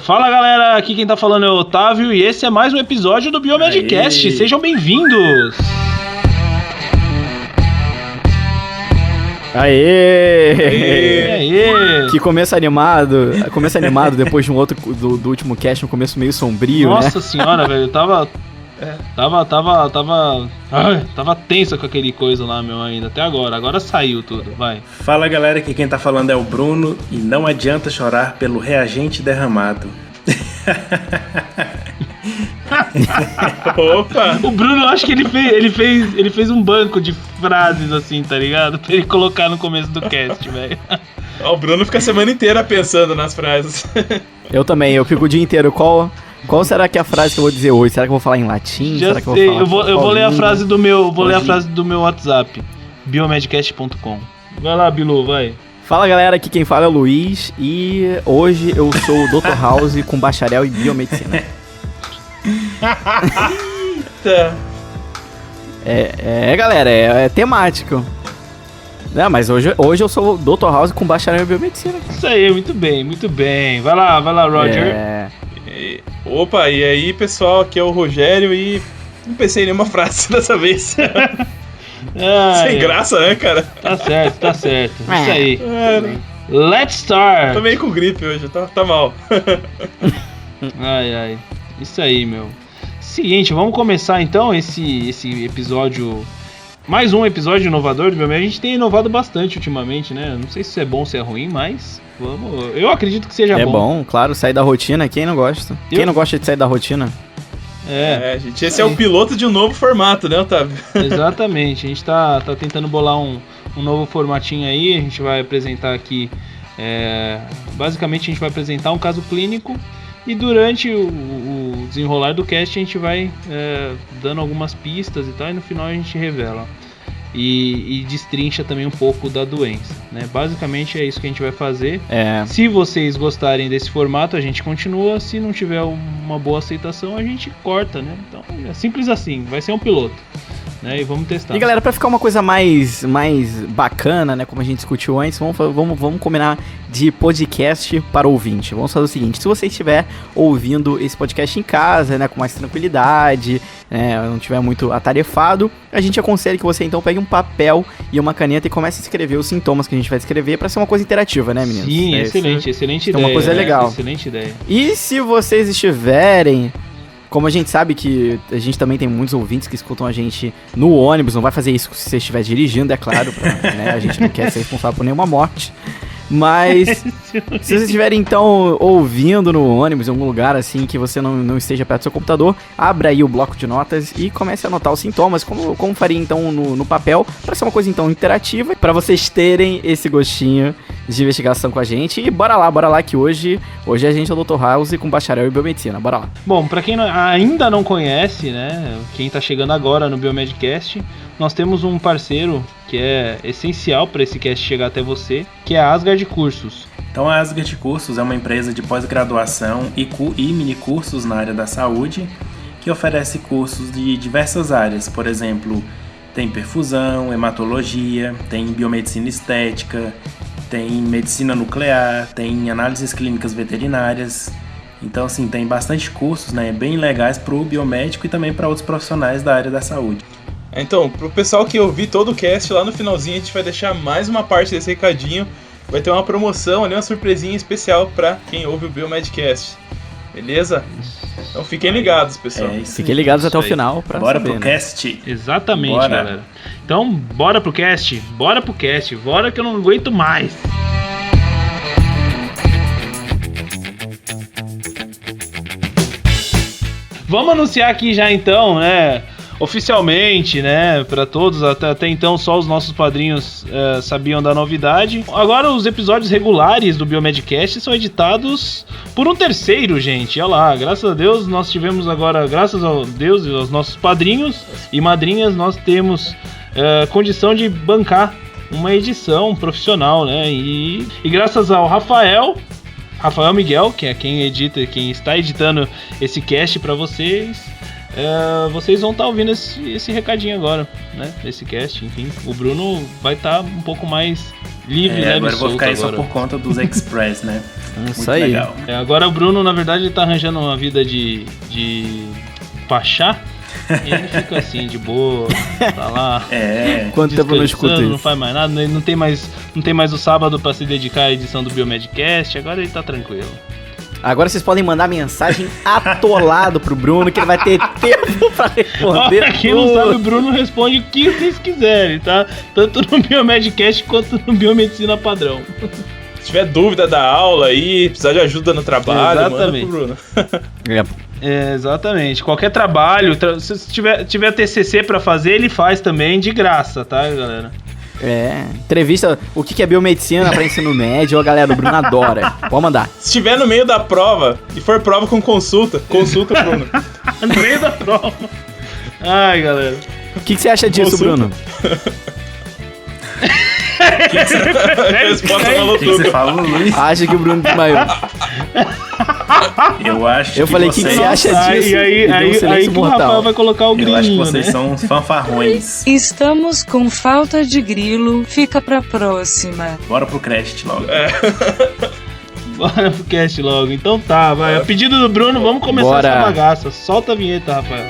Fala galera, aqui quem tá falando é o Otávio e esse é mais um episódio do Biomedcast. Sejam bem-vindos! Aê! Que começo animado. Começo animado depois de um outro do último cast, um começo meio sombrio, Nossa senhora, velho, tava tenso com aquele coisa lá, meu, ainda, até agora. Agora saiu tudo, vai. Fala galera, aqui quem tá falando é o Bruno e não adianta chorar pelo reagente derramado. Opa! O Bruno, acho que ele fez um banco de frases assim, tá ligado? Pra ele colocar no começo do cast, velho. O Bruno fica a semana inteira pensando nas frases. Eu também, eu fico o dia inteiro. Qual será que é a frase que eu vou dizer hoje? Será que eu vou falar em latim? Já será que sei, eu vou ler a frase do meu, ler a frase do meu WhatsApp, biomedcast.com. Vai lá, Bilu, vai. Fala galera, aqui quem fala é o Luiz e hoje eu sou o Dr. House com bacharel em biomedicina. Eita! Galera, é temático. Mas hoje eu sou o Dr. House com bacharel em biomedicina. Isso aí, muito bem. Vai lá, Roger. Opa, e aí pessoal, aqui é o Rogério e não pensei em nenhuma frase dessa vez. Sem graça, né, cara? Tá certo. Isso aí. Let's start. Tô meio com gripe hoje, tá mal. Ai. Isso aí, meu. Seguinte, vamos começar então esse episódio. Mais um episódio inovador do Biomed. A gente tem inovado bastante ultimamente, né? Não sei se isso é bom ou se é ruim, mas vamos. Eu acredito que seja bom. É bom, claro, sair da rotina. Quem não gosta? Quem não gosta de sair da rotina? Gente, esse é o piloto de um novo formato, né, Otávio? Exatamente, a gente tá tentando bolar um novo formatinho aí, a gente vai apresentar aqui, basicamente a gente vai apresentar um caso clínico e durante o desenrolar do cast a gente vai dando algumas pistas e tal, e no final a gente revela. E destrincha também um pouco da doença, né? Basicamente é isso que a gente vai fazer. Se vocês gostarem desse formato, a gente continua. Se não tiver uma boa aceitação, a gente corta, né? Então é simples assim, vai ser um piloto, né? E vamos testar. E galera, pra ficar uma coisa mais bacana, né? Como a gente discutiu antes, vamos combinar de podcast para ouvinte. Vamos fazer o seguinte: se você estiver ouvindo esse podcast em casa, né, com mais tranquilidade, não estiver muito atarefado, a gente aconselha que você então pegue um papel e uma caneta e comece a escrever os sintomas que a gente vai escrever para ser uma coisa interativa, né, meninos? Sim, excelente ideia. É uma coisa legal. Excelente ideia. E se vocês estiverem, como a gente sabe que a gente também tem muitos ouvintes que escutam a gente no ônibus, não vai fazer isso se você estiver dirigindo, é claro, né? A gente não quer ser responsável por nenhuma morte. Mas se vocês estiverem então ouvindo no ônibus, em algum lugar assim que você não esteja perto do seu computador, abra aí o bloco de notas e comece a anotar os sintomas, como faria então no papel, para ser uma coisa então interativa, para vocês terem esse gostinho de investigação com a gente. E bora lá que hoje a gente é o Dr. House com bacharel em biomedicina, bora lá. Bom, para quem ainda não conhece, né, quem tá chegando agora no Biomedcast, nós temos um parceiro que é essencial para esse cast chegar até você, que é a Asgard Cursos. Então a Asgard Cursos é uma empresa de pós-graduação e mini-cursos na área da saúde, que oferece cursos de diversas áreas. Por exemplo, tem perfusão, hematologia, tem biomedicina estética, tem medicina nuclear, tem análises clínicas veterinárias. Então, assim, tem bastante cursos, né, bem legais para o biomédico e também para outros profissionais da área da saúde. Então, pro pessoal que ouvir todo o cast, lá no finalzinho a gente vai deixar mais uma parte desse recadinho. Vai ter uma promoção ali, uma surpresinha especial para quem ouve o Biomedcast. Beleza? Então fiquem ligados, pessoal. Fiquem ligados até o final pra bora saber, pro cast. Exatamente, bora. Galera. Então, bora pro cast, bora que eu não aguento mais. Vamos anunciar aqui já então, né, oficialmente, né, para todos, até então só os nossos padrinhos sabiam da novidade. Agora os episódios regulares do Biomedcast são editados por um terceiro, gente. Olha lá, graças a Deus nós tivemos agora, graças a Deus e aos nossos padrinhos e madrinhas, nós temos condição de bancar uma edição profissional, né, e graças ao Rafael Miguel, que é quem está editando esse cast para vocês, vocês vão estar ouvindo esse recadinho agora, né? Esse cast, enfim. O Bruno vai estar um pouco mais livre, né? Agora eu vou ficar aí só por conta dos Express, né? Isso aí. Legal. Agora o Bruno, na verdade, ele tá arranjando uma vida de pachá. E ele fica assim, de boa, tá lá. Quanto tempo eu não escuto isso? Não faz mais nada, não tem mais o sábado pra se dedicar à edição do Biomedcast, agora ele tá tranquilo. Agora vocês podem mandar mensagem atolado pro Bruno, que ele vai ter tempo pra responder. Pra quem não sabe, o Bruno responde o que vocês quiserem, tá? Tanto no Biomedcast quanto no Biomedicina Padrão. Se tiver dúvida da aula aí, precisar de ajuda no trabalho, exatamente. Manda pro Bruno. Exatamente. Qualquer trabalho, se tiver TCC pra fazer, ele faz também de graça, tá, galera? Entrevista, o que é biomedicina pra ensino médio, a galera do Bruno adora. Pode mandar. Se estiver no meio da prova e for prova com consulta Bruno. No meio da prova. Ai, galera. O que você acha disso, Bruno? Resposta O que você fala, Luiz? Acha que o Bruno desmaiou. Eu acho Eu falei, o que você acha disso? E aí que o Rafael vai colocar o grilinho, Eu acho que vocês né? são uns fanfarrões. Estamos com falta de grilo, fica pra próxima. Bora pro cast logo. Bora pro cast logo. Então tá, vai. A pedido do Bruno, vamos começar essa bagaça. Solta a vinheta, Rafael.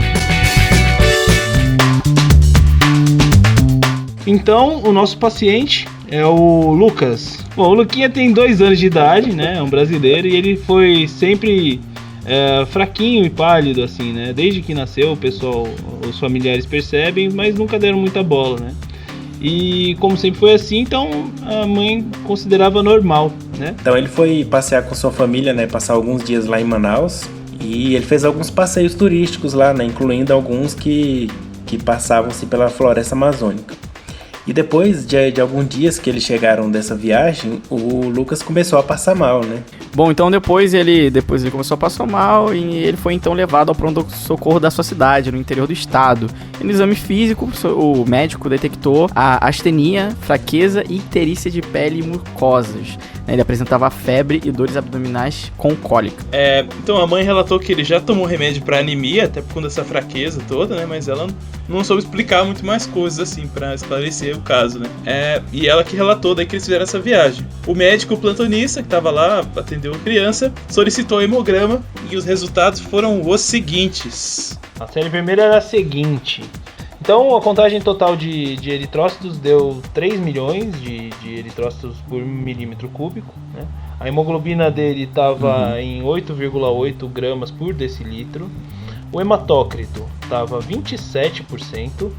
Então, o nosso paciente é o Lucas. Bom, o Luquinha tem 2 anos de idade, né? É um brasileiro e ele foi sempre fraquinho e pálido, assim, né? Desde que nasceu, os familiares percebem, mas nunca deram muita bola, né? E como sempre foi assim, então a mãe considerava normal, né? Então ele foi passear com sua família, né? Passar alguns dias lá em Manaus. E ele fez alguns passeios turísticos lá, né? Incluindo alguns que passavam-se pela floresta amazônica. E depois de alguns dias que eles chegaram dessa viagem, o Lucas começou a passar mal, né? Bom, então depois ele começou a passar mal e ele foi então levado ao pronto-socorro da sua cidade, no interior do estado. E no exame físico, o médico detectou a astenia, fraqueza e icterícia de pele e mucosas. Ele apresentava febre e dores abdominais com cólica. Então a mãe relatou que ele já tomou remédio pra anemia, até por conta dessa fraqueza toda, né? Mas ela não soube explicar muito mais coisas, assim, pra esclarecer o caso, né? E ela que relatou daí que eles fizeram essa viagem. O médico plantonista, que tava lá, atendeu a criança, solicitou hemograma e os resultados foram os seguintes. A série vermelha era a seguinte. Então a contagem total de eritrócitos deu 3 milhões de eritrócitos por milímetro cúbico, né? A hemoglobina dele estava em 8,8 gramas por decilitro. O hematócrito estava 27%.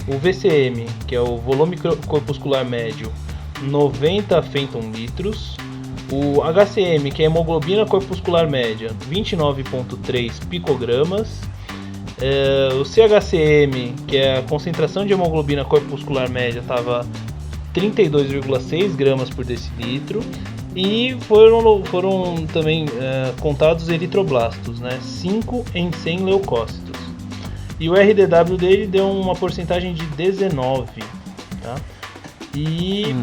O VCM, que é o volume corpuscular médio, 90 fentonlitros. O HCM, que é a hemoglobina corpuscular média, 29,3 picogramas. O CHCM, que é a concentração de hemoglobina corpuscular média, estava 32,6 gramas por decilitro. E foram também contados eritroblastos, né? 5 em 100 leucócitos. E o RDW dele deu uma porcentagem de 19, tá? E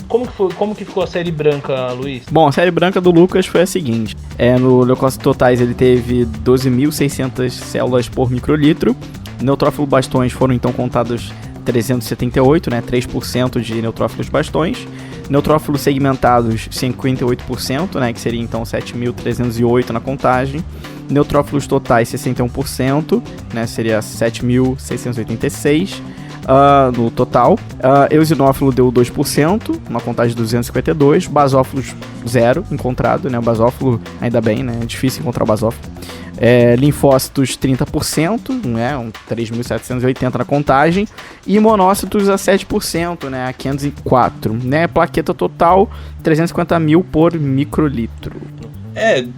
como que ficou a série branca, Luiz? Bom, a série branca do Lucas foi a seguinte. No leucócitos totais ele teve 12.600 células por microlitro. Neutrófilos bastões foram então contados 378, né? 3% de neutrófilos bastões. Neutrófilos segmentados 58%, né? Que seria então 7.308 na contagem. Neutrófilos totais 61%, né? Seria 7.686 no total. Eosinófilo deu 2%, uma contagem de 252. Basófilos 0 encontrado, né? O basófilo, ainda bem, né? É difícil encontrar o basófilo. Linfócitos 30%, né? 3.780 na contagem. E monócitos a 7%, né? A 504, né? Plaqueta total 350 mil por microlitro.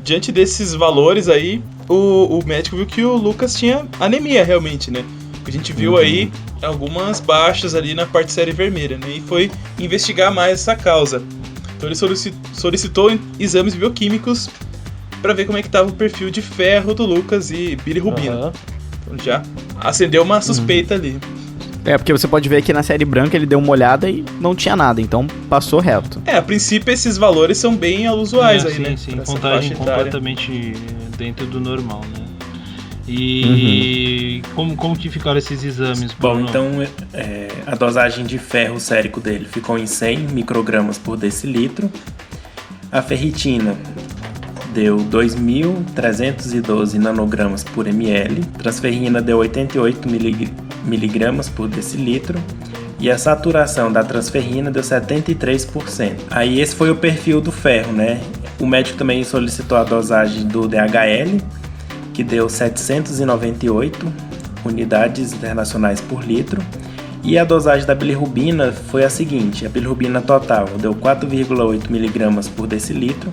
Diante desses valores aí, o médico viu que o Lucas tinha anemia realmente, né? A gente viu aí algumas baixas ali na parte série vermelha, né? E foi investigar mais essa causa. Então ele solicitou exames bioquímicos para ver como é que estava o perfil de ferro do Lucas e bilirrubina. Então já acendeu uma suspeita ali. Porque você pode ver que na série branca ele deu uma olhada e não tinha nada, então passou reto. A princípio esses valores são bem usuais aí, sim, né? Sim, contagem completamente dentro do normal, né? E como que ficaram esses exames? Bom, Bruno? então a dosagem de ferro sérico dele ficou em 100 microgramas por decilitro. A ferritina deu 2.312 nanogramas por ml. Transferrina deu 88 miligramas por decilitro. E a saturação da transferrina deu 73%. Aí esse foi o perfil do ferro, né? O médico também solicitou a dosagem do DHL, que deu 798 unidades internacionais por litro. E a dosagem da bilirrubina foi a seguinte: a bilirrubina total deu 4,8 miligramas por decilitro.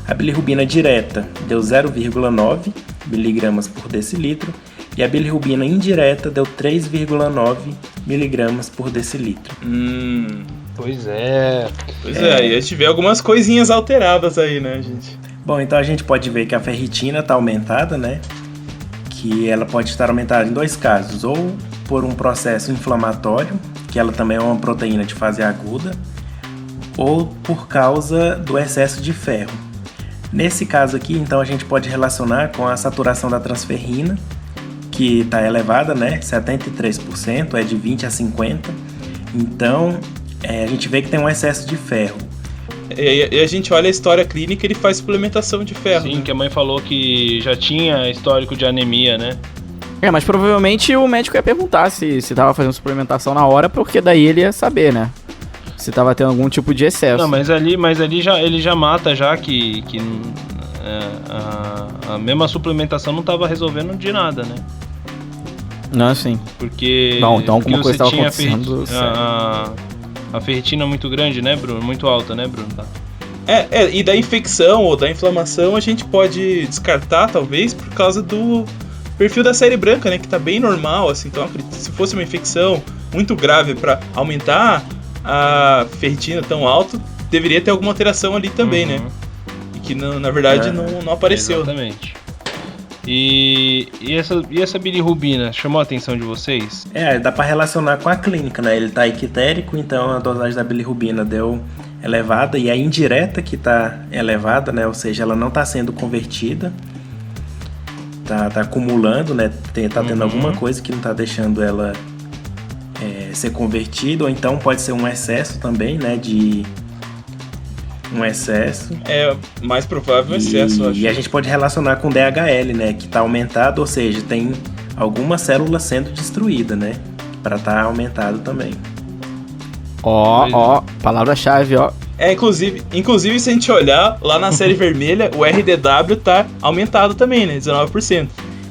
A bilirrubina direta deu 0,9 miligramas por decilitro. E a bilirrubina indireta deu 3,9 miligramas por decilitro. Pois é. Aí a gente vê algumas coisinhas alteradas aí, né, gente? Bom, então a gente pode ver que a ferritina está aumentada, né? Que ela pode estar aumentada em dois casos. Ou por um processo inflamatório, que ela também é uma proteína de fase aguda, ou por causa do excesso de ferro. Nesse caso aqui, então, a gente pode relacionar com a saturação da transferrina, que está elevada, né? 73%, é de 20 a 50%. Então, a gente vê que tem um excesso de ferro. E a gente olha a história clínica, ele faz suplementação de ferro. Sim, né? que a mãe falou que já tinha histórico de anemia, né? Mas provavelmente o médico ia perguntar se tava fazendo suplementação na hora, porque daí ele ia saber, né? Se tava tendo algum tipo de excesso. Não, mas ali ele já mata já que a mesma suplementação não tava resolvendo de nada, né? Não, sim. Porque... Bom, então alguma coisa tava tinha acontecendo. A ferritina muito grande, né, Bruno? Muito alta, né, Bruno? E da infecção ou da inflamação a gente pode descartar, talvez, por causa do perfil da série branca, né? Que tá bem normal, assim. Então, se fosse uma infecção muito grave para aumentar a ferritina tão alto, deveria ter alguma alteração ali também, né? E que, na verdade, não apareceu. Exatamente. E essa bilirrubina chamou a atenção de vocês? Dá para relacionar com a clínica, né? Ele tá ictérico, então a dosagem da bilirrubina deu elevada, e a indireta que tá elevada, né? Ou seja, ela não tá sendo convertida, tá acumulando, né? Tá tendo alguma coisa que não tá deixando ela ser convertida, ou então pode ser um excesso também, né? Um excesso. É mais provável um excesso, eu acho. E a gente pode relacionar com DHL, né? Que tá aumentado, ou seja, tem alguma célula sendo destruída, né? Para tá aumentado também. Palavra-chave, ó. Inclusive, se a gente olhar lá na série vermelha, o RDW tá aumentado também, né? 19%.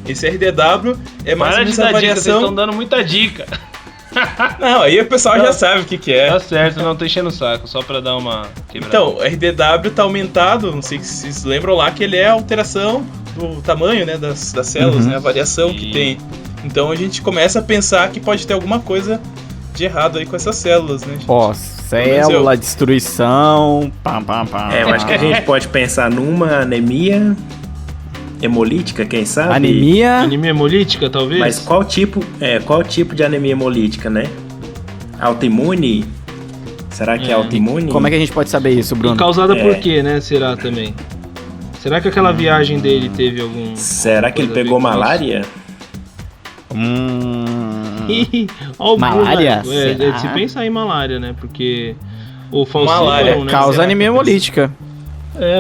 Esse RDW é mais ou menos a variação... Vocês estão dando muita dica. Não, aí o pessoal já sabe o que é. Tá certo, não tô enchendo o saco, só pra dar uma quebrada. Então, o RDW tá aumentado, não sei se vocês lembram lá, que ele é a alteração do tamanho, né, das células, né, a variação que tem. Então a gente começa a pensar que pode ter alguma coisa de errado aí com essas células, né, gente? Célula, destruição, eu acho que a gente pode pensar numa anemia hemolítica, quem sabe? Anemia hemolítica, talvez? Mas qual tipo de anemia hemolítica, né? Autoimune? Será que é autoimune? Como é que a gente pode saber isso, Bruno? E causada por quê, né? Será também? Será que aquela viagem dele teve algum... Será que ele pegou malária? Malária? Se pensar em malária, né? Porque o falcíparo, né? Causa anemia hemolítica.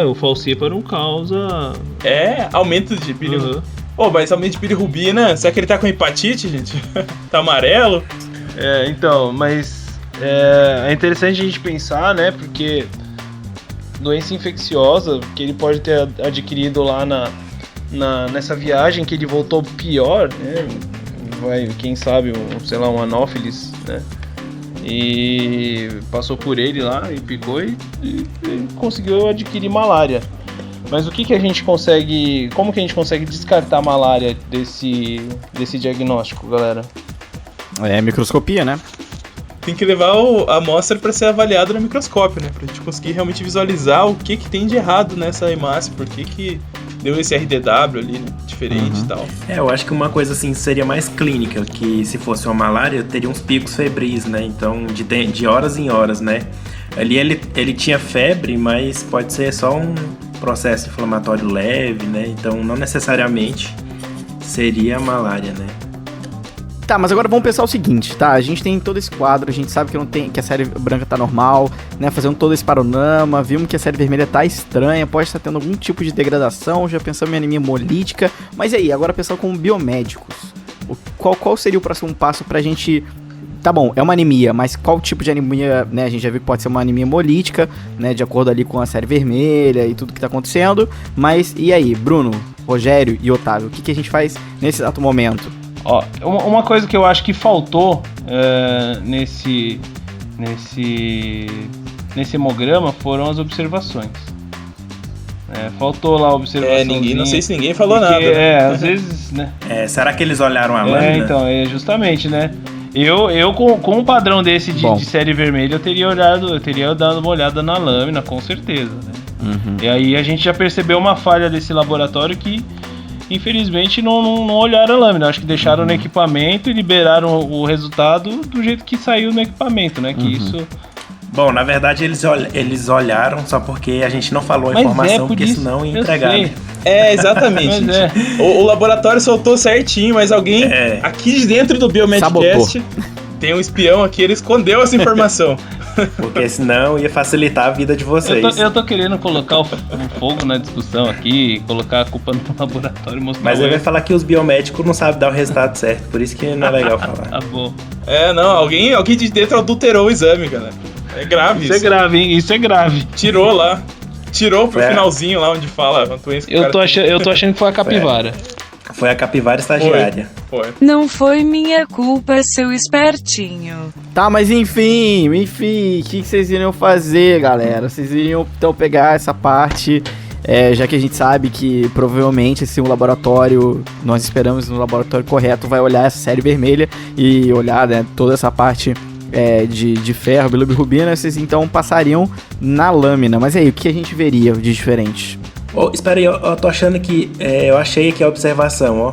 O falcíparo causa... aumento de bilirrubina. Mas aumento de bilirrubina, será que ele tá com hepatite, gente? Tá amarelo? Então, mas é interessante a gente pensar, né? Porque doença infecciosa que ele pode ter adquirido lá nessa viagem, que ele voltou pior, né? Quem sabe, um anófilis, né? E passou por ele lá e picou e conseguiu adquirir malária. Mas o que a gente consegue... Como que a gente consegue descartar a malária desse diagnóstico, galera? Microscopia, né? Tem que levar a amostra para ser avaliada no microscópio, né? Pra gente conseguir realmente visualizar o que tem de errado nessa hemácia, por que deu esse RDW ali, né? Diferente e tal. Eu acho que uma coisa assim seria mais clínica, que se fosse uma malária, teria uns picos febris, né? Então, de horas em horas, né? Ali ele tinha febre, mas pode ser só um processo inflamatório leve, né? Então, não necessariamente seria a malária, né? Tá, mas agora vamos pensar o seguinte, tá? A gente tem todo esse quadro, a gente sabe que a série branca tá normal, né? Fazendo todo esse panorama, vimos que a série vermelha tá estranha, pode estar tendo algum tipo de degradação, já pensamos em anemia hemolítica. Mas e aí, agora pensando como biomédicos, qual seria o próximo passo pra gente... Tá bom, é uma anemia, mas qual tipo de anemia, né? A gente já viu que pode ser uma anemia hemolítica, né? De acordo ali com a série vermelha e tudo que tá acontecendo. Mas e aí, Bruno, Rogério e Otávio, o que a gente faz nesse exato momento? Ó, uma coisa que eu acho que faltou nesse hemograma foram as observações. Faltou lá a observação. Não sei se ninguém falou nada. Às vezes, né? Será que eles olharam a lâmina? Então, justamente, né? Eu com um padrão desse de série vermelha, eu teria dado uma olhada na lâmina, com certeza, né? Uhum. E aí a gente já percebeu uma falha desse laboratório que, infelizmente, não olharam a lâmina. Acho que deixaram no equipamento e liberaram o resultado do jeito que saiu no equipamento, né? Que isso... Bom, na verdade eles olharam só porque a gente não falou a informação, porque senão ia entregar. Né? Exatamente. O laboratório soltou certinho, mas alguém aqui de dentro do Biomedcast tem um espião aqui, ele escondeu essa informação. Porque senão ia facilitar a vida de vocês. Eu tô querendo colocar um fogo na discussão aqui, colocar a culpa no laboratório, mostrar. Mas ele vai falar que os biomédicos não sabem dar o resultado certo, por isso que não é legal falar. Tá bom. Alguém de dentro adulterou o exame, galera. É grave isso. Isso é grave, hein? Isso é grave. Tirou lá. Tirou pro finalzinho lá onde fala a doença que eu tô achando que foi a capivara. Foi a capivara estagiária. Foi. Não foi minha culpa, seu espertinho. Tá, mas enfim, o que vocês iriam fazer, galera? Vocês iriam então pegar essa parte, já que a gente sabe que provavelmente esse laboratório, nós esperamos no laboratório correto, vai olhar essa série vermelha e olhar, né, toda essa parte de ferro, bilirrubina, vocês então passariam na lâmina. Mas aí, o que a gente veria de diferente? Espera aí, eu tô achando que... eu achei aqui a observação, ó.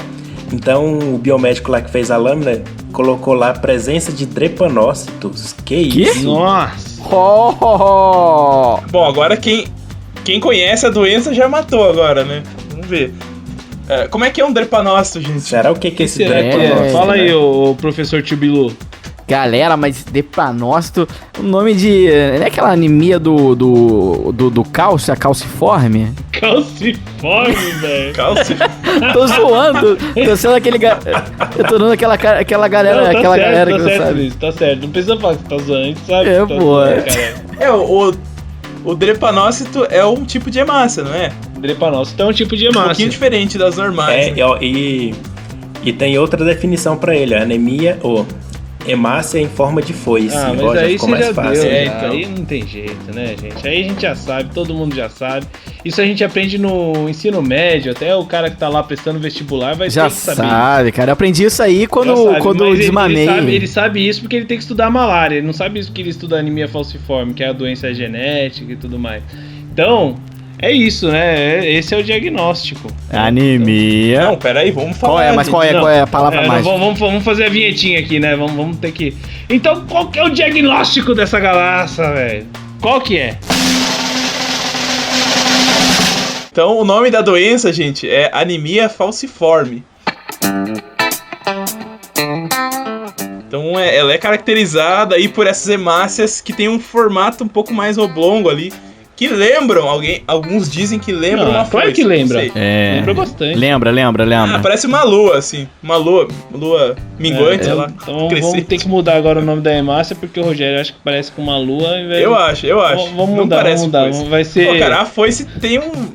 Então, o biomédico lá que fez a lâmina colocou lá a presença de drepanócitos. Que isso? Nossa! Bom, agora quem conhece a doença já matou agora, né? Vamos ver. Como é que é um drepanócito, gente? Será o que é esse drepanócito? Fala aí, o professor Tio Bilu. Galera, mas drepanócito, o nome de... Não é aquela anemia do cálcio, a calciforme? Calciforme, velho. Tô zoando. Tô sendo aquele... Eu tô dando aquela galera... Não, aquela certo, galera tá que certo, não sabe. Luiz, tá certo. Não precisa falar que tá zoando, a gente sabe É, que tá pô. zoando, cara. O drepanócito é um tipo de hemácia, não é? Drepanócito é um tipo de Um hemácia. pouquinho diferente das normais. né? E tem outra definição pra ele, anemia ou hemácia em forma de foice. Mas aí ficou você mais já fácil. deu, então. Aí não tem jeito, né, gente? Aí a gente já sabe, todo mundo já sabe. Isso a gente aprende no ensino médio, até o cara que tá lá prestando vestibular vai Já ter que saber. sabe, cara. Eu aprendi isso aí quando Mas desmanei. Ele sabe isso porque ele tem que estudar malária. Ele não sabe isso porque ele estuda anemia falciforme, que é a doença genética e tudo mais. Então, é isso, né? Esse é o diagnóstico. Anemia. Não, peraí, vamos falar. Qual é a palavra mais? Vamos fazer a vinhetinha aqui, né? Vamos ter que... Então, qual que é o diagnóstico dessa galaça, velho? Qual que é? Então, o nome da doença, gente, é anemia falciforme. Então, ela é caracterizada aí por essas hemácias que tem um formato um pouco mais oblongo ali, que lembram, alguns dizem que lembram uma claro foice, que lembra. não sei. Lembra bastante. Lembra. Parece uma lua, assim. Uma lua minguante, sei lá. Então crescente. vamos ter que mudar agora o nome da hemácia, porque o Rogério acha que parece com uma lua. Eu acho. Vamos Não mudar, parece foice. Vai ser... Pô, cara, a foice tem um...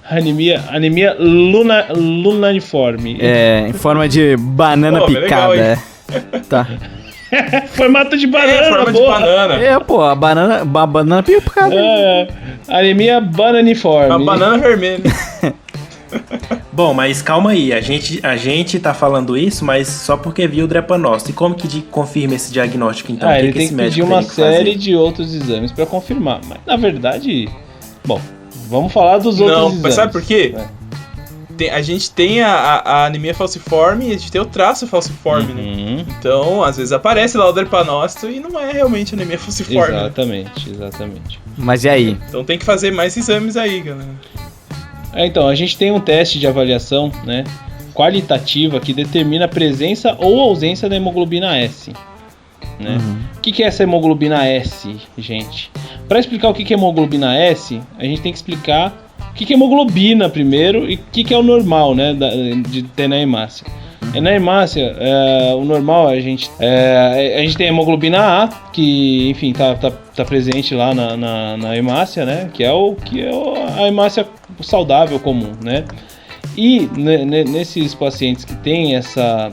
Anemia lunaniforme. Em forma de banana picada. legal, Tá. Formato de banana, forma de banana. A banana picada. Anemia bananiforme. Uma banana vermelha. Bom, mas calma aí, a gente tá falando isso, mas só porque viu o drepanócito. E como que confirma esse diagnóstico, então? Ele tem esse que médico pedir uma teria que fazer? série de outros exames pra confirmar. Mas, na verdade, bom, vamos falar dos outros exames. Não, mas sabe por quê? A gente tem a anemia falciforme e a gente tem o traço falciforme, né? Então, às vezes aparece lá o drepanócito e não é realmente anemia falciforme. Exatamente. Mas e aí? Então tem que fazer mais exames aí, galera. Então, a gente tem um teste de avaliação, né? qualitativa que determina a presença ou ausência da hemoglobina S. Né? O que é essa hemoglobina S, gente? Para explicar o que é hemoglobina S, a gente tem que explicar o que é hemoglobina primeiro e o que é o normal, né, de ter na hemácia. Na hemácia, o normal a gente tem a hemoglobina A, que enfim tá presente lá na hemácia, né, que é a hemácia saudável comum, né? E nesses pacientes que têm essa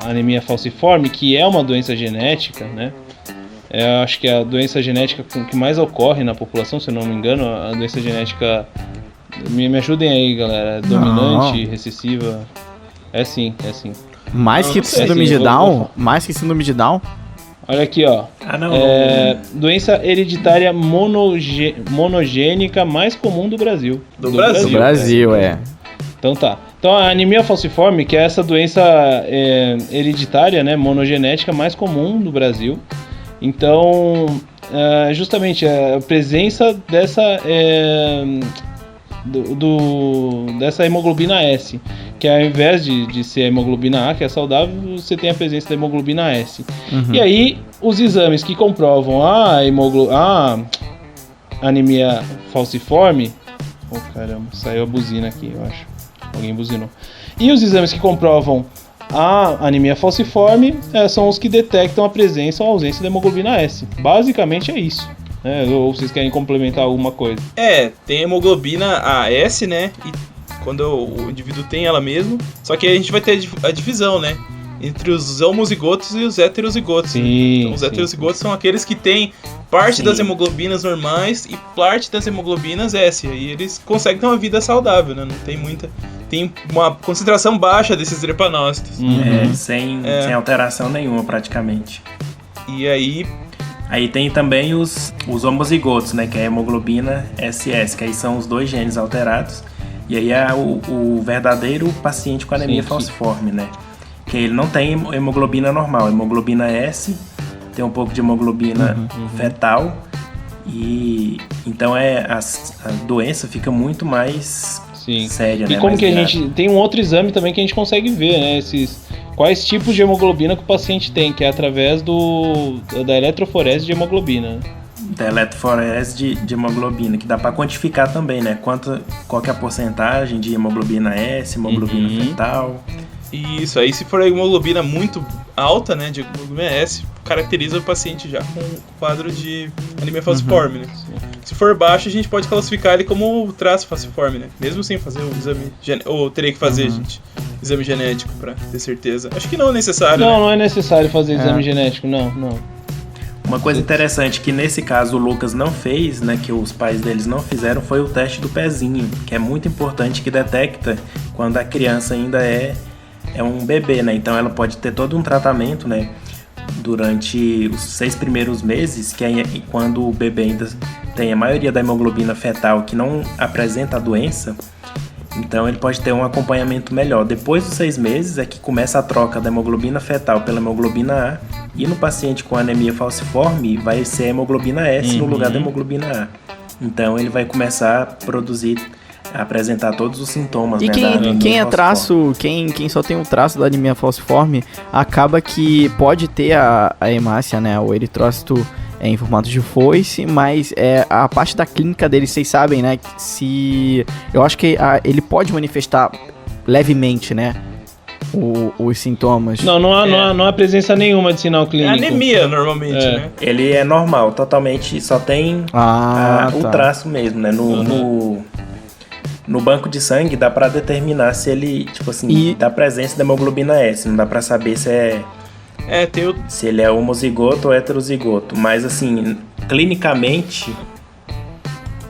anemia falciforme, que é uma doença genética, né? Eu acho que é a doença genética que mais ocorre na população, se eu não me engano, a doença genética... Me ajudem aí, galera. Dominante, recessiva... É sim. Mais que síndrome de Down? Mais que síndrome de Down? Olha aqui, ó. Doença hereditária monogênica mais comum do Brasil. Do Brasil, é. Então tá. Então a anemia falciforme, que é essa doença hereditária, né, monogenética mais comum do Brasil. Então, justamente a presença dessa dessa hemoglobina S, que ao invés de ser a hemoglobina A, que é saudável, você tem a presença da hemoglobina S. E aí, os exames que comprovam a anemia falciforme... Oh, caramba, saiu a buzina aqui, eu acho. Alguém buzinou. E os exames que comprovam a anemia falciforme são os que detectam a presença ou a ausência da hemoglobina S. Basicamente é isso. Ou vocês querem complementar alguma coisa? Tem a hemoglobina AS, né? E quando o indivíduo tem ela mesmo. Só que aí a gente vai ter a divisão, né? Entre os homozigotos e os heterozigotos. Sim, então, os heterozigotos são aqueles que têm parte das hemoglobinas normais e parte das hemoglobinas S. E eles conseguem ter uma vida saudável, né? Não tem muita... Tem uma concentração baixa desses drepanócitos. Sem alteração nenhuma, praticamente. E aí... Aí tem também os homozigotos, né? Que é a hemoglobina SS, que aí são os 2 genes alterados. E aí é o verdadeiro paciente com anemia falciforme, né? Que ele não tem hemoglobina normal, hemoglobina S, tem um pouco de hemoglobina fetal, e então a doença fica muito mais séria, né? E como que a gente... Tem um outro exame também que a gente consegue ver, né? Quais tipos de hemoglobina que o paciente tem, que é através da eletroforese de hemoglobina. Da eletroforese de hemoglobina, que dá para quantificar também, né? Qual que é a porcentagem de hemoglobina S, hemoglobina fetal... Isso, aí se for a hemoglobina muito alta, né, de hemoglobina S, caracteriza o paciente já com um quadro de anemia falciforme, né? Se for baixo, a gente pode classificar ele como traço falciforme, né? Mesmo sem fazer um exame ou teria que fazer, gente, exame genético pra ter certeza. Acho que não é necessário, Não é necessário fazer exame genético, não. Uma coisa interessante que nesse caso o Lucas não fez, né, que os pais deles não fizeram, foi o teste do pezinho, que é muito importante, que detecta quando a criança ainda é um bebê, né? Então ela pode ter todo um tratamento, né, durante os 6 primeiros meses, que é quando o bebê ainda tem a maioria da hemoglobina fetal que não apresenta a doença. Então ele pode ter um acompanhamento melhor. Depois dos 6 meses é que começa a troca da hemoglobina fetal pela hemoglobina A, e no paciente com anemia falciforme vai ser a hemoglobina S no lugar da hemoglobina A. Então ele vai começar a apresentar todos os sintomas. E quem é traço, quem só tem o traço da anemia falciforme, acaba que pode ter a hemácia, né, o eritrócito em formato de foice, mas a parte da clínica dele, vocês sabem, né, eu acho que ele pode manifestar levemente, né, os sintomas. Não há presença nenhuma de sinal clínico. É anemia, normalmente, né? Ele é normal, totalmente, só tem o traço mesmo, né, no banco de sangue dá pra determinar se ele, tipo assim, dá presença da hemoglobina S, não dá pra saber se se ele é homozigoto ou heterozigoto, mas assim, clinicamente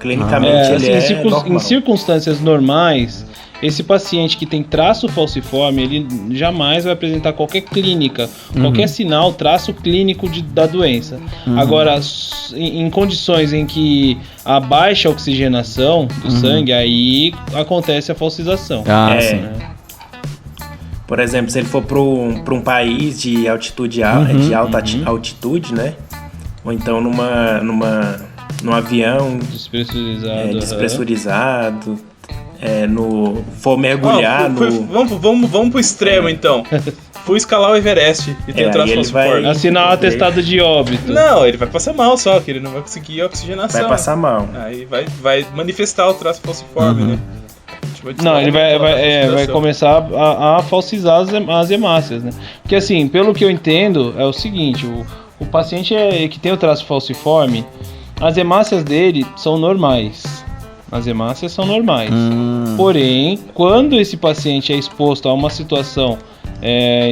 ele é normal. Em circunstâncias normais, esse paciente que tem traço falciforme, ele jamais vai apresentar qualquer clínica, qualquer sinal, traço clínico da doença. Agora, em condições em que há baixa oxigenação do sangue, aí acontece a falcização. Sim. Por exemplo, se ele for para um país de altitude de alta altitude, né? Ou então num avião despressurizado, for mergulhar Vamos pro extremo, então. Fui escalar o Everest e tem o traço falciforme. Assinar um atestado de óbito. Não, ele vai passar mal só, que ele não vai conseguir oxigenação. Vai passar mal. Aí vai manifestar o traço falciforme, né? Não, ele vai começar a falsizar as hemácias, né? Porque assim, pelo que eu entendo, é o seguinte, o paciente que tem o traço falciforme, as hemácias dele são normais. As hemácias são normais. Porém, quando esse paciente é exposto a uma situação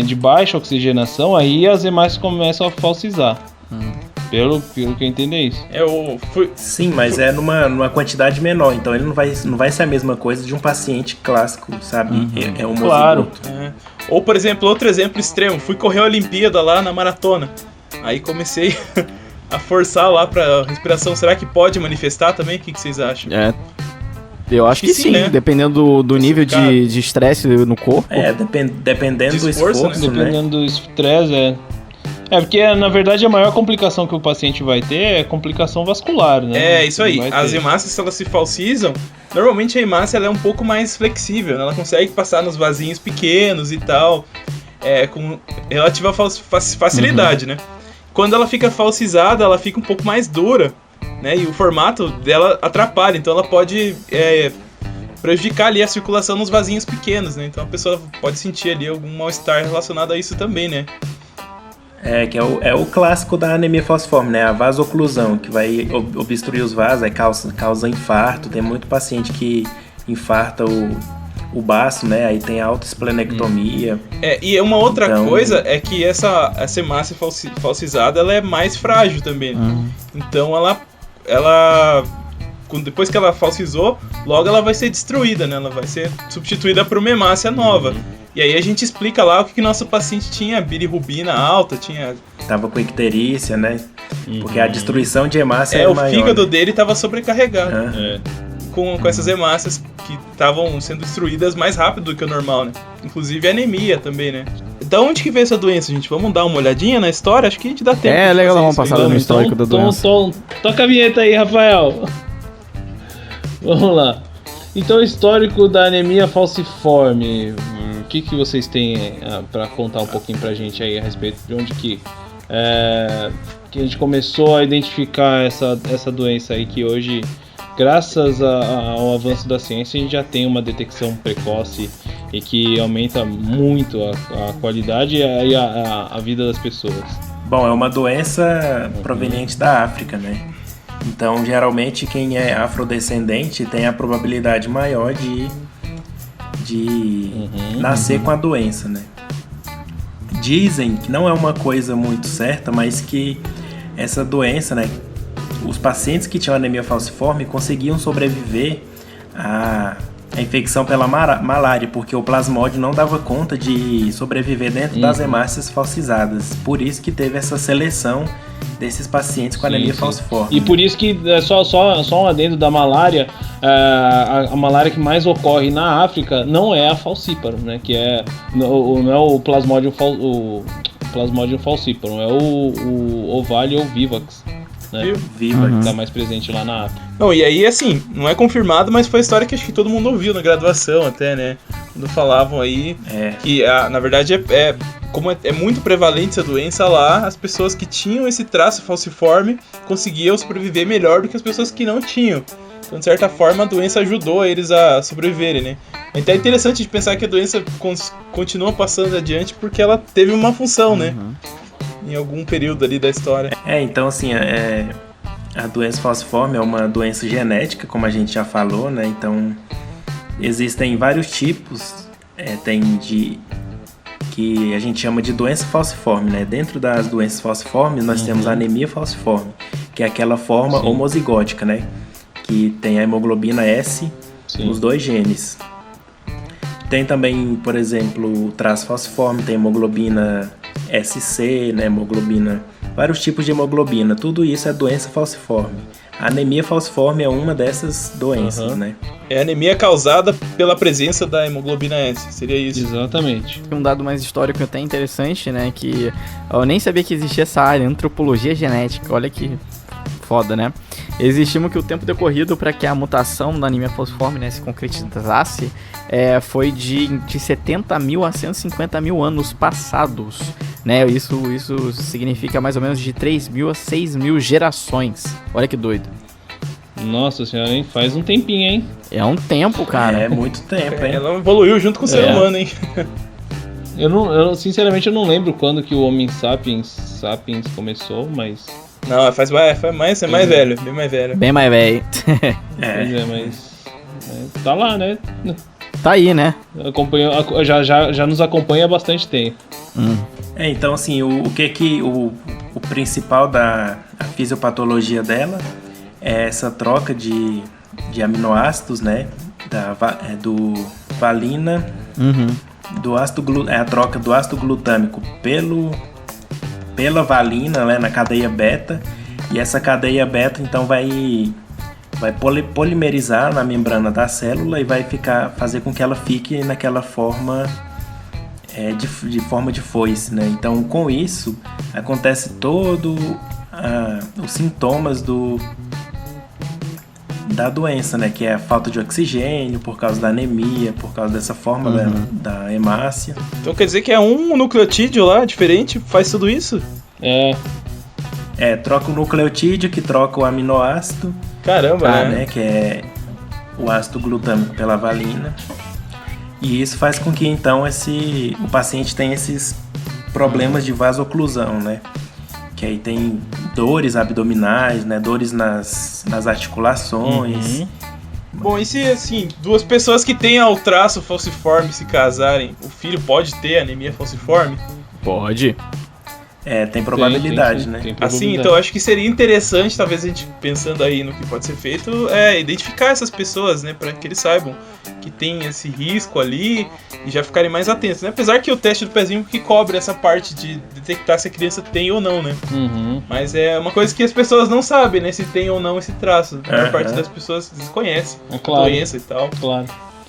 de baixa oxigenação, aí as hemácias começam a falsizar. Pelo que eu entendo é isso. Sim, mas é numa quantidade menor, então ele não vai ser a mesma coisa de um paciente clássico, sabe? É um claro. Ou, por exemplo, outro exemplo extremo, fui correr a Olimpíada lá na maratona, aí comecei a forçar lá pra respiração, será que pode manifestar também? O que vocês acham? Eu acho que sim, né? Dependendo do nível de estresse no corpo. Dependendo do esforço, né? Dependendo do estresse, porque na verdade a maior complicação que o paciente vai ter é complicação vascular, né? Isso aí. As hemácias, se elas se falsizam, normalmente a hemácia ela é um pouco mais flexível, né? Ela consegue passar nos vasinhos pequenos e tal, com relativa facilidade, né? Quando ela fica falsizada, ela fica um pouco mais dura, né? E o formato dela atrapalha, então ela pode prejudicar ali a circulação nos vasinhos pequenos, né? Então a pessoa pode sentir ali algum mal-estar relacionado a isso também, né? Que é o clássico da anemia falciforme, né? A vasoclusão, que vai obstruir os vasos, causa infarto. Tem muito paciente que infarta o baço, né? Aí tem autoesplenectomia. E uma outra coisa é que essa hemácia falsizada, ela é mais frágil também. Então ela depois que ela falsizou, logo ela vai ser destruída, né? Ela vai ser substituída por uma hemácia nova. E aí a gente explica lá o que nosso paciente tinha bilirrubina alta, tava com icterícia, né? Porque a destruição de hemácia é maior. O fígado dele tava sobrecarregado com essas hemácias que estavam sendo destruídas mais rápido do que o normal, né? Inclusive a anemia também, né? Da onde que veio essa doença, gente? Vamos dar uma olhadinha na história? Acho que a gente dá tempo. Legal, vamos passar no histórico da doença. Toca a vinheta aí, Rafael. Vamos lá. Então, o histórico da anemia falciforme. O que vocês têm para contar um pouquinho pra gente aí a respeito de onde que a gente começou a identificar essa doença aí, que hoje, graças ao avanço da ciência, a gente já tem uma detecção precoce e que aumenta muito a qualidade e a vida das pessoas. Bom, é uma doença proveniente da África, né? Então, geralmente, quem é afrodescendente tem a probabilidade maior de nascer com a doença, né? Dizem que não é uma coisa muito certa, mas que essa doença, né? Os pacientes que tinham anemia falciforme conseguiam sobreviver à infecção pela malária, porque o plasmódio não dava conta de sobreviver dentro das hemácias falsizadas. Por isso que teve essa seleção desses pacientes com anemia falciforme. E por isso que, só um adendo da malária, a malária que mais ocorre na África não é a falciparum, né? Que não é o Plasmodium falciparum, é o Ovalle ou Vivax. Né? Vivax. Que tá mais presente lá na África. Não, e aí, assim, não é confirmado, mas foi a história que acho que todo mundo ouviu na graduação até, né? Quando falavam aí que, na verdade, como é muito prevalente essa doença lá, as pessoas que tinham esse traço falciforme conseguiam sobreviver melhor do que as pessoas que não tinham. Então, de certa forma, a doença ajudou eles a sobreviverem, né? Então é interessante de pensar que a doença continua passando adiante porque ela teve uma função, né? Em algum período ali da história. Então, assim, a doença falciforme é uma doença genética, como a gente já falou, né? Então, existem vários tipos, que a gente chama de doença falciforme, né? Dentro das doenças falciformes, nós temos a anemia falciforme, que é aquela forma homozigótica, né? Que tem a hemoglobina S nos dois genes. Tem também, por exemplo, o traço falciforme, tem hemoglobina SC, né? Vários tipos de hemoglobina. Tudo isso é doença falciforme. A anemia falciforme é uma dessas doenças, né? É a anemia causada pela presença da hemoglobina S, seria isso? Exatamente. Um dado mais histórico até interessante, né? Que eu nem sabia que existia essa área, antropologia genética. Olha que foda, né? Estima que o tempo decorrido para que a mutação da anemia falciforme, né, se concretizasse foi de 70 mil a 150 mil anos passados, né? Isso significa mais ou menos de 3 mil a 6 mil gerações. Olha que doido. Nossa senhora, hein? Faz um tempinho, hein? É um tempo, cara. É muito tempo, hein? Ela evoluiu junto com o ser humano, hein? Sinceramente, eu não lembro quando que o Homem Sapiens começou, mas... Não, faz mais velho, bem mais velho. Bem mais velho. Mas tá lá, né? Tá aí, né? Já nos acompanha há bastante tempo. Então assim, o principal da fisiopatologia dela é essa troca de aminoácidos, né? Do valina, do ácido a troca do ácido glutâmico pela valina, né, na cadeia beta, e essa cadeia beta então vai polimerizar na membrana da célula e vai fazer com que ela fique naquela forma de forma de foice, né? Então com isso acontece todo os sintomas da doença, né? Que é a falta de oxigênio por causa da anemia, por causa dessa forma da hemácia. Então quer dizer que é um nucleotídeo lá, diferente, faz tudo isso? Troca o nucleotídeo, que troca o aminoácido. Caramba, né? Que é o ácido glutâmico pela valina. E isso faz com que então o paciente tenha esses problemas de vasoclusão, né? Que aí tem dores abdominais, né? Dores nas articulações. Bom, e se assim, duas pessoas que têm o traço falciforme se casarem, o filho pode ter anemia falciforme? Pode. Tem probabilidade, né? Tem Assim, probabilidade. então acho que seria interessante, talvez a gente pensando aí no que pode ser feito, identificar essas pessoas, né, para que eles saibam que tem esse risco ali e já ficarem mais atentos, né? Apesar que o teste do pezinho que cobre essa parte de detectar se a criança tem ou não, né? Mas é uma coisa que as pessoas não sabem, né, se tem ou não esse traço. A maior parte das pessoas desconhece a doença e tal. Claro.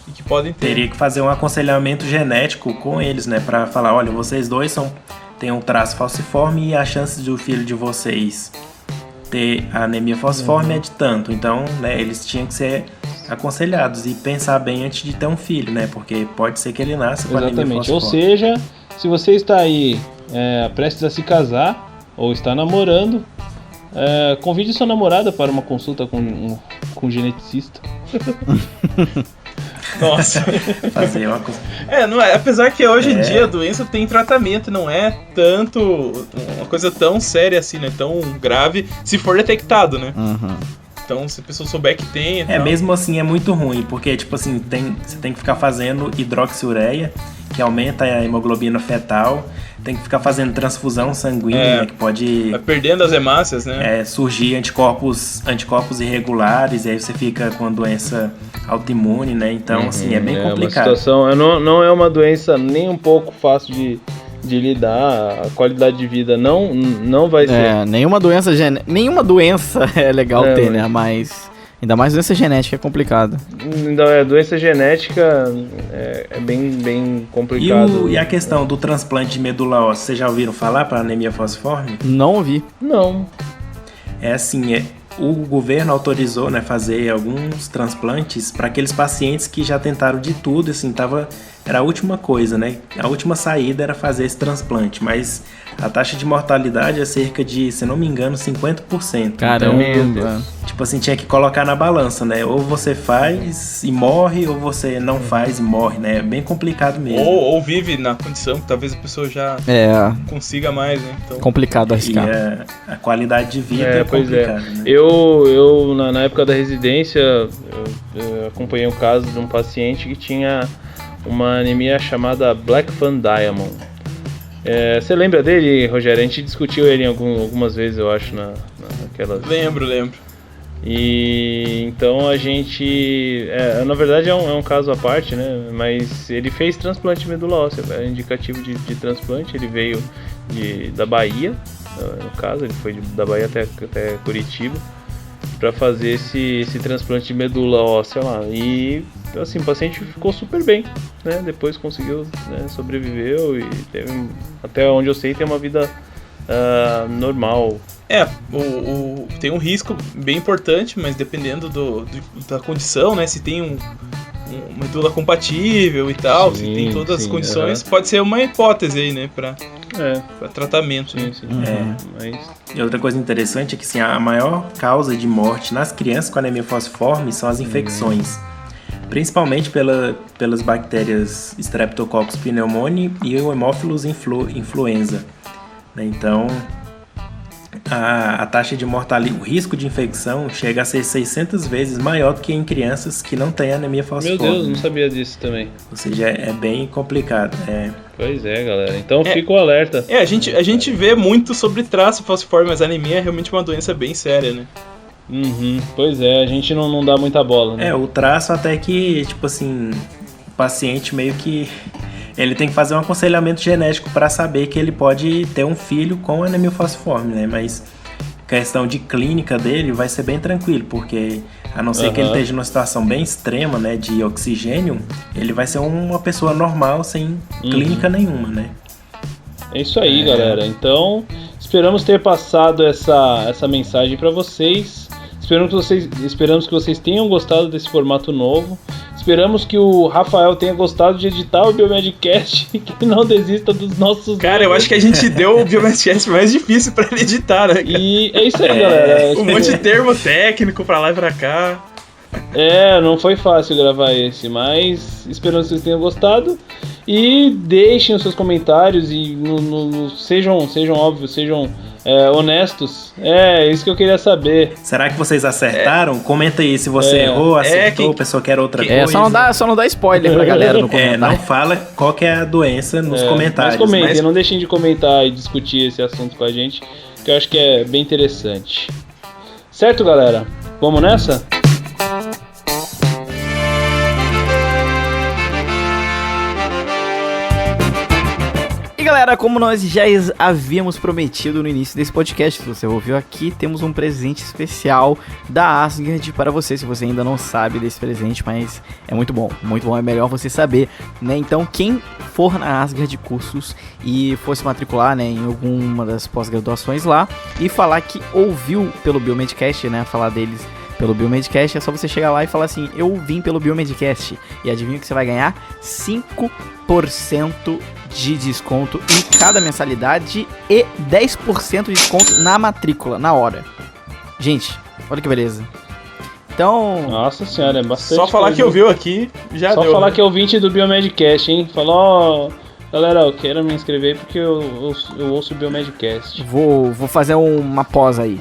E que podem ter. Teria que fazer um aconselhamento genético com eles, né, para falar, olha, vocês dois têm um traço falciforme e a chance de o filho de vocês ter a anemia falciforme é de tanto. Então, né, eles tinham que ser aconselhados e pensar bem antes de ter um filho, né? Porque pode ser que ele nasça com anemia falciforme. Ou seja, se você está aí prestes a se casar ou está namorando, convide sua namorada para uma consulta com um geneticista. Nossa. Fazer uma coisa. Não é. Apesar que hoje em dia a doença tem tratamento, não é tanto uma coisa tão séria assim, né? Tão grave, se for detectado, né? Então, se a pessoa souber que tem... Mesmo assim é muito ruim, porque, tipo assim, você tem que ficar fazendo hidroxiureia, que aumenta a hemoglobina fetal, tem que ficar fazendo transfusão sanguínea, que pode... Vai perdendo as hemácias, né? Surgir anticorpos irregulares, e aí você fica com a doença autoimune, né? Então, assim, é bem complicado. Uma situação, não é uma doença nem um pouco fácil de lidar, a qualidade de vida não vai ser. Nenhuma doença é legal ter, né? Mas ainda mais doença genética é complicado. Doença genética é bem complicado. E a questão do transplante de medula óssea, vocês já ouviram falar para anemia falciforme? Não ouvi. Não. O governo autorizou, né, fazer alguns transplantes para aqueles pacientes que já tentaram de tudo, assim, era a última coisa, né? A última saída era fazer esse transplante, mas a taxa de mortalidade é cerca de, se não me engano, 50%. Caramba. Então, tipo assim, tinha que colocar na balança, né? Ou você faz e morre, ou você não faz e morre, né? É bem complicado mesmo. Ou vive na condição que talvez a pessoa já consiga mais, né? Então... Complicado arriscar. E a qualidade de vida é complicada, né? Eu na época da residência, eu acompanhei o caso de um paciente que tinha uma anemia chamada Black Fan Diamond. Você lembra dele, Rogério? A gente discutiu ele algumas vezes, eu acho, naquelas... Lembro. E então a gente... na verdade é um caso à parte, né? Mas ele fez transplante de medula óssea, é indicativo de transplante. Ele veio da Bahia, no caso, ele foi da Bahia até Curitiba para fazer esse transplante de medula óssea lá. E assim, o paciente ficou super bem, né? Depois conseguiu, né, sobreviveu e teve, até onde eu sei, tem uma vida normal, Tem um risco bem importante, mas dependendo da condição, né? Se tem uma medula compatível e tal, se tem todas as condições, pode ser uma hipótese aí, né? Pra tratamento. Sim. Mas... E outra coisa interessante é que assim, a maior causa de morte nas crianças com anemia falciforme são as infecções. Principalmente pelas bactérias Streptococcus pneumoniae e o Haemophilus influenza. Então, a taxa de mortalidade, o risco de infecção chega a ser 600 vezes maior do que em crianças que não têm anemia falciforme. Meu Deus, não sabia disso também. Ou seja, é bem complicado. Pois é, galera. Então fica o alerta. A gente vê muito sobre traço falciforme, mas a anemia é realmente uma doença bem séria, né? Pois é, a gente não dá muita bola, né? O traço até que, tipo assim, o paciente meio que... Ele tem que fazer um aconselhamento genético para saber que ele pode ter um filho com anemia falciforme, né? Mas questão de clínica dele vai ser bem tranquilo, porque a não ser que ele esteja numa situação bem extrema, né, de oxigênio, ele vai ser uma pessoa normal, sem clínica nenhuma, né? É isso aí, galera. Então, esperamos ter passado essa mensagem para vocês. Esperamos que vocês tenham gostado desse formato novo. Esperamos que o Rafael tenha gostado de editar o Biomedcast e que não desista dos nossos... Cara, eu acho que a gente deu o Biomedcast mais difícil pra ele editar, né, cara? E é isso aí, galera. Um monte de termo técnico pra lá e pra cá. Não foi fácil gravar esse, mas esperamos que vocês tenham gostado. E deixem os seus comentários e sejam óbvios, sejam honestos. É isso que eu queria saber. Será que vocês acertaram? Comenta aí se você errou, acertou, a pessoa quer outra coisa. Só não dá spoiler pra galera no comentário. Não fala qual que é a doença nos comentários. Mas comentem, não deixem de comentar e discutir esse assunto com a gente, que eu acho que é bem interessante. Certo, galera? Vamos nessa? Galera, como nós já havíamos prometido no início desse podcast, se você ouviu aqui, temos um presente especial da Asgard para você, se você ainda não sabe desse presente, mas é muito bom, é melhor você saber, né? Então, quem for na Asgard Cursos e for se matricular, né, em alguma das pós-graduações lá e falar que ouviu pelo Biomedcast, né, falar deles pelo Biomedcast, é só você chegar lá e falar assim, eu vim pelo Biomedcast, e adivinha que você vai ganhar? 5% de desconto em cada mensalidade e 10% de desconto na matrícula, na hora. Gente, olha que beleza. Então... Nossa senhora, é bastante só falar coisa. Que ouviu aqui, já só deu. Só falar que é ouvinte do Biomedcast, hein? Falou, galera, eu quero me inscrever porque eu ouço o Biomedcast. Vou fazer uma pós aí.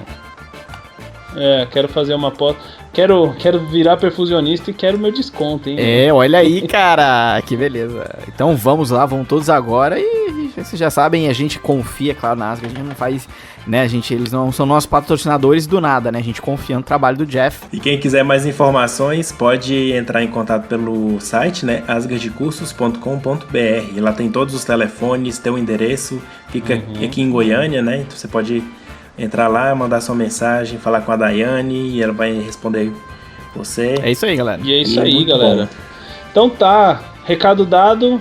Quero fazer uma pós. Quero virar perfusionista e quero meu desconto, hein? Olha aí, cara, que beleza. Então vamos lá, vamos todos agora e vocês já sabem, a gente confia, claro, na Asgard, a gente não faz, né, eles não são nossos patrocinadores do nada, né, a gente confia no trabalho do Jeff. E quem quiser mais informações pode entrar em contato pelo site, né, asgardcursos.com.br, lá tem todos os telefones, tem o endereço, fica aqui em Goiânia, né, então você pode entrar lá, mandar sua mensagem, falar com a Daiane e ela vai responder você. É isso aí, galera. E é isso aí, galera. Bom. Então tá, recado dado,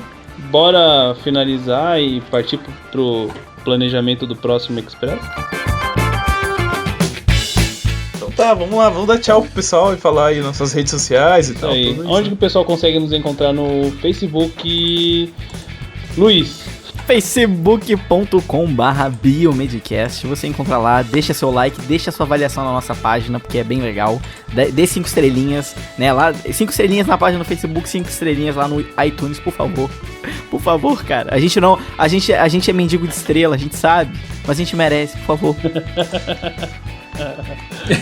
bora finalizar e partir pro planejamento do próximo Express. Então tá, vamos lá, vamos dar tchau pro pessoal e falar aí nas nossas redes sociais e tal. Aí. Onde que o pessoal consegue nos encontrar? No Facebook, Luiz? facebook.com/biomedcast. Você encontra lá, deixa seu like, deixa sua avaliação na nossa página, porque é bem legal. Dê 5 estrelinhas, né? Lá, 5 estrelinhas na página do Facebook, 5 estrelinhas lá no iTunes, por favor. Por favor, cara. A gente é mendigo de estrela, a gente sabe, mas a gente merece, por favor.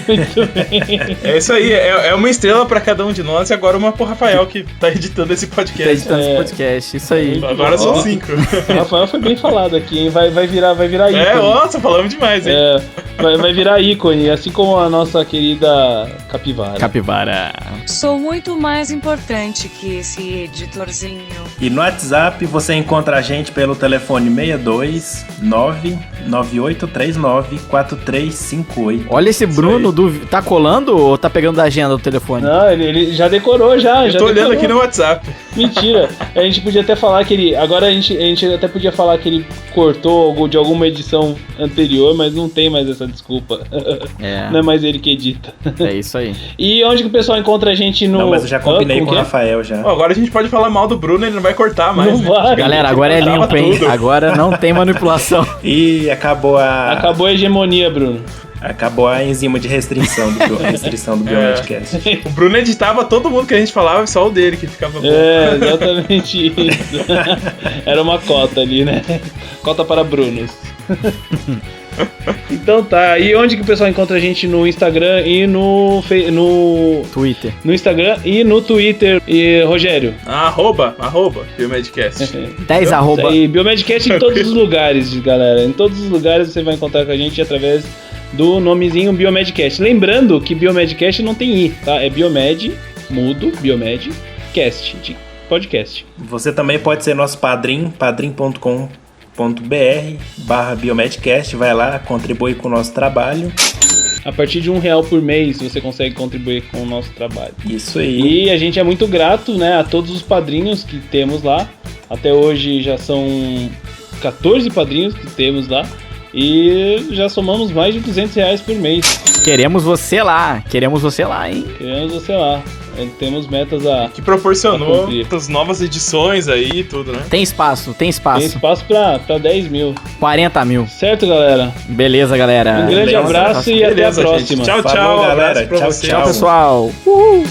Muito bem. É isso aí, é uma estrela pra cada um de nós e agora uma pro Rafael que tá editando esse podcast. Esse podcast, isso aí. Agora são 5. O Rafael foi bem falado aqui, hein? Vai virar ícone. Nossa, falamos demais, hein? Vai virar ícone, assim como a nossa querida Capivara. Sou muito mais importante que esse editorzinho. E no WhatsApp você encontra a gente pelo telefone 629 9839 4358. aí. Olha esse Bruno, tá colando ou tá pegando da agenda do telefone? Não, ele já decorou já. Eu tô olhando aqui no WhatsApp. Mentira. A gente podia até falar que ele... Agora a gente até podia falar que ele cortou de alguma edição anterior, mas não tem mais essa desculpa. Não é mais ele que edita. É isso aí. E onde que o pessoal encontra a gente no... Não, mas eu já combinei com o Rafael já. Agora a gente pode falar mal do Bruno, ele não vai cortar mais. Não vai. Galera, agora é limpo, hein? Agora não tem manipulação. E acabou a hegemonia, Bruno. Acabou a enzima de restrição do Biomedcast. O Bruno editava todo mundo que a gente falava, só o dele que ficava bom. É, exatamente isso. Era uma cota ali, né? Cota para Brunos. Então tá, e onde que o pessoal encontra a gente? No Instagram e no Twitter. No Instagram e no Twitter. E Rogério? Arroba Biomedcast. 10 arroba. E Biomedcast em todos os lugares, galera. Em todos os lugares você vai encontrar com a gente através do nomezinho Biomedcast. Lembrando que Biomedcast não tem I, tá? É Biomed, mudo, Biomedcast, de podcast. Você também pode ser nosso padrinho, padrim.com.br/Biomedcast. Vai lá, contribui com o nosso trabalho. A partir de R$1 por mês você consegue contribuir com o nosso trabalho. Isso aí. E a gente é muito grato, né, a todos os padrinhos que temos lá. Até hoje já são 14 padrinhos que temos lá. E já somamos mais de R$200 por mês. Queremos você lá, hein? Queremos você lá. Temos metas que proporcionou as novas edições aí e tudo, né? Tem espaço. Tem espaço pra 10 mil. 40 mil. Certo, galera? Beleza, galera. Um grande abraço e até a próxima. Tchau, Falou, galera. Abraço pra vocês. Tchau, pessoal. Uhul.